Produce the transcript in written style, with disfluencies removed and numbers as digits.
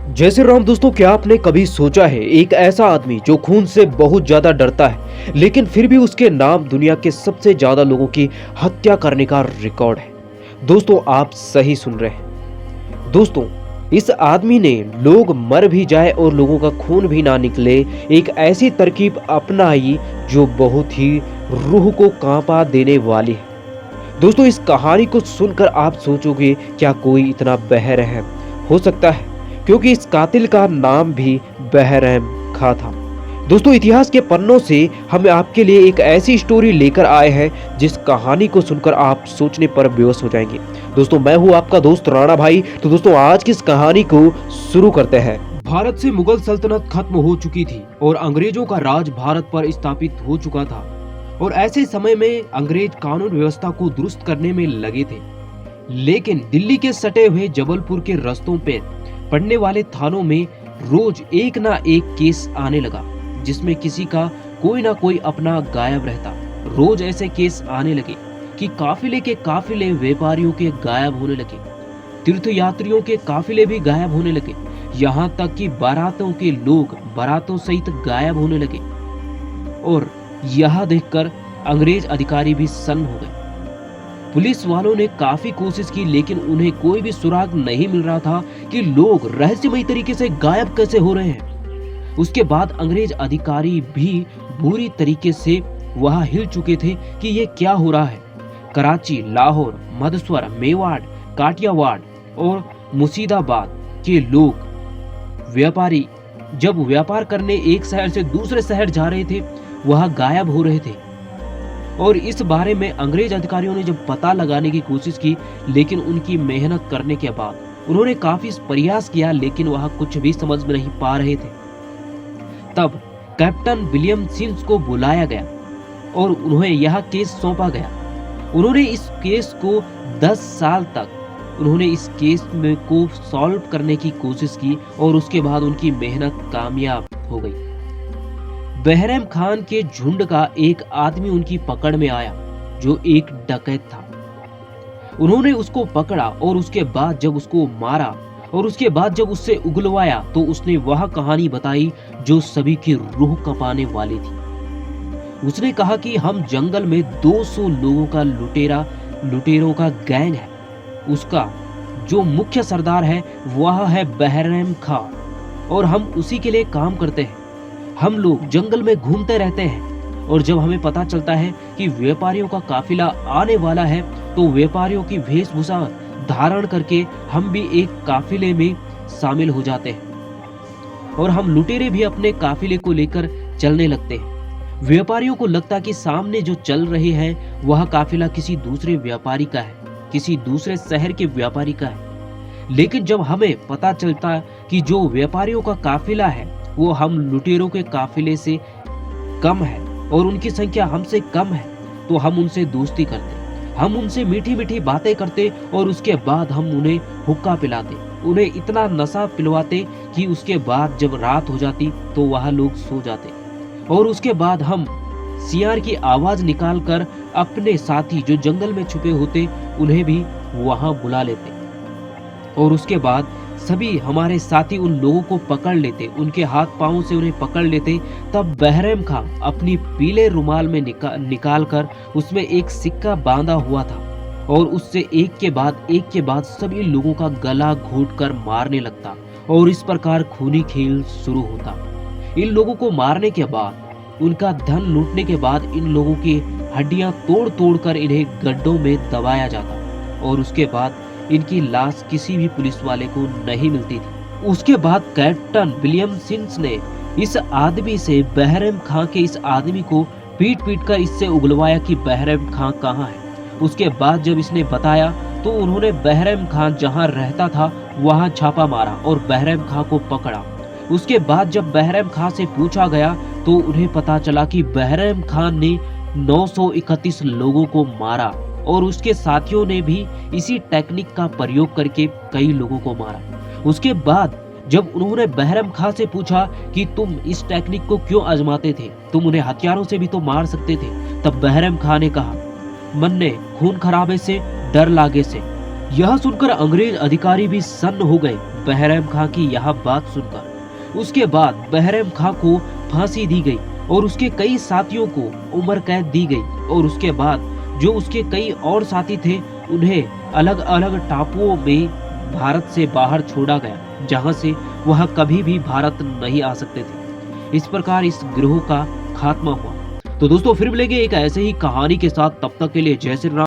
जय श्री राम दोस्तों, क्या आपने कभी सोचा है एक ऐसा आदमी जो खून से बहुत ज्यादा डरता है लेकिन फिर भी उसके नाम दुनिया के सबसे ज्यादा लोगों की हत्या करने का रिकॉर्ड है। दोस्तों आप सही सुन रहे हैं। दोस्तों इस आदमी ने लोग मर भी जाए और लोगों का खून भी ना निकले एक ऐसी तरकीब अपनाई जो बहुत ही रूह को कांपा देने वाली है। दोस्तों इस कहानी को सुनकर आप सोचोगे क्या कोई इतना बहरहम हो सकता है, क्योंकि इस कातिल का नाम भी बहरहम खां था। दोस्तों इतिहास के पन्नों से हम आपके लिए एक ऐसी स्टोरी लेकर आए हैं जिस कहानी को सुनकर आप सोचने पर बेहोश हो जाएंगे। दोस्तों मैं हूं आपका दोस्त राणा भाई। तो दोस्तों आज की इस कहानी को शुरू करते हैं। भारत से मुगल सल्तनत खत्म हो चुकी थी और अंग्रेजों का राज भारत पर स्थापित हो चुका था और ऐसे समय में अंग्रेज कानून व्यवस्था को दुरुस्त करने में लगे थे। लेकिन दिल्ली के सटे हुए जबलपुर के रास्तों पे पड़ने वाले थानों में रोज एक ना एक केस आने लगा जिसमें किसी का कोई ना कोई अपना गायब रहता। रोज ऐसे केस आने लगे कि काफिले के काफिले व्यापारियों के गायब होने लगे, तीर्थ यात्रियों के काफिले भी गायब होने लगे, यहाँ तक कि बारातों के लोग बारातों सहित गायब होने लगे। और यह देखकर अंग्रेज अधिकारी भी सन्न हो गए। पुलिस वालों ने काफी कोशिश की लेकिन उन्हें कोई भी सुराग नहीं मिल रहा था कि लोग रहस्यमयी तरीके से गायब कैसे हो रहे हैं। उसके बाद अंग्रेज अधिकारी भी बुरी तरीके से वहां हिल चुके थे कि ये क्या हो रहा है। कराची, लाहौर, मदसौर, मेवाड़, काठियावाड़ और मुर्शिदाबाद के लोग व्यापारी जब व्यापार करने एक शहर से दूसरे शहर जा रहे थे वहां गायब हो रहे थे। और इस बारे में अंग्रेज अधिकारियों ने जब पता लगाने की कोशिश की लेकिन उनकी मेहनत करने के बाद उन्होंने काफी प्रयास किया लेकिन वह कुछ भी समझ में नहीं पा रहे थे। तब कैप्टन विलियम सिंस को बुलाया गया और उन्हें यह केस सौंपा गया। उन्होंने इस केस को 10 साल तक उन्होंने इस केस में को सॉल्व करने की कोशिश की और उसके बाद उनकी मेहनत कामयाब हो गई। बहरहम खान के झुंड का एक आदमी उनकी पकड़ में आया जो एक डकैत था। उन्होंने उसको पकड़ा और उसके बाद जब उसको मारा और उसके बाद जब उससे उगलवाया तो उसने वह कहानी बताई जो सभी की रूह कंपाने वाली थी। उसने कहा कि हम जंगल में 200 लोगों का लुटेरों का गैंग है। उसका जो मुख्य सरदार है वह है बहरहम खां और हम उसी के लिए काम करते हैं। हम लोग जंगल में घूमते रहते हैं और जब हमें पता चलता है कि व्यापारियों का काफिला आने वाला है तो व्यापारियों की वेशभूषा धारण करके हम भी एक काफिले में शामिल हो जाते हैं और हम लुटेरे भी अपने काफिले को लेकर चलने लगते हैं। व्यापारियों को लगता कि सामने जो चल रहे हैं वह काफिला किसी दूसरे व्यापारी का है, किसी दूसरे शहर के व्यापारी का है। लेकिन जब हमें पता चलता कि जो व्यापारियों का काफिला है वो हम लुटेरों के काफिले से कम है और उनकी संख्या हमसे कम है तो हम उनसे दोस्ती करते, हम उनसे मीठी मीठी बातें करते और उसके बाद हम उन्हें हुक्का पिलाते, उन्हें इतना नशा पिलवाते कि उसके बाद जब रात हो जाती तो वह लोग सो जाते। और उसके बाद हम सियार की आवाज निकालकर अपने साथी जो जंगल में छुपे होते उन्हें भी वहां बुला लेते और उसके बाद सभी हमारे साथी उन लोगों को पकड़ लेते, उनके हाथ पांवों से उन्हें पकड़ लेते। तब बहरहम खां अपनी पीले रुमाल में निकाल कर उसमें एक सिक्का बांधा हुआ था और उससे एक के बाद सभी लोगों का गला घोट कर मारने लगता और इस प्रकार खूनी खेल शुरू होता। इन लोगों को मारने के बाद उनका धन लूटने के बाद इन लोगों की हड्डियां तोड़ तोड़ कर इन्हें गड्ढों में दबाया जाता और उसके बाद इनकी लाश किसी भी पुलिस वाले को नहीं मिलती थी। उसके बाद कैप्टन विलियम सिंस ने इस आदमी से बहरहम खां के इस आदमी को पीट कर इससे उगलवाया कि बहरहम खां कहाँ है। उसके बाद जब इसने बताया तो उन्होंने बहरहम खां जहां रहता था वहां छापा मारा और बहरहम खां को पकड़ा। उसके बाद जब बहरहम खां से पूछा गया तो उन्हें पता चला कि बहरहम खां ने 931 लोगों को मारा और उसके साथियों ने भी इसी टेक्निक का प्रयोग करके कई लोगों को मारा। उसके बाद जब उन्होंने बहरहम खां से पूछा कि तुम इस टेक्निक को क्यों आजमाते थे, तुम उन्हें हथियारों से भी तो मार सकते थे, तब बहरहम खां ने कहा, मन ने खून खराबे से डर लागे से। यह सुनकर अंग्रेज अधिकारी भी सन्न हो गए। बहरम खां की यह बात सुनकर उसके बाद बहरम खां को फांसी दी गई और उसके कई साथियों को उम्र कैद दी गई और उसके बाद जो उसके कई और साथी थे उन्हें अलग अलग टापुओं में भारत से बाहर छोड़ा गया, जहां से वह कभी भी भारत नहीं आ सकते थे। इस प्रकार इस गिरोह का खात्मा हुआ। तो दोस्तों फिर मिलेंगे एक ऐसे ही कहानी के साथ, तब तक के लिए जय श्री राम।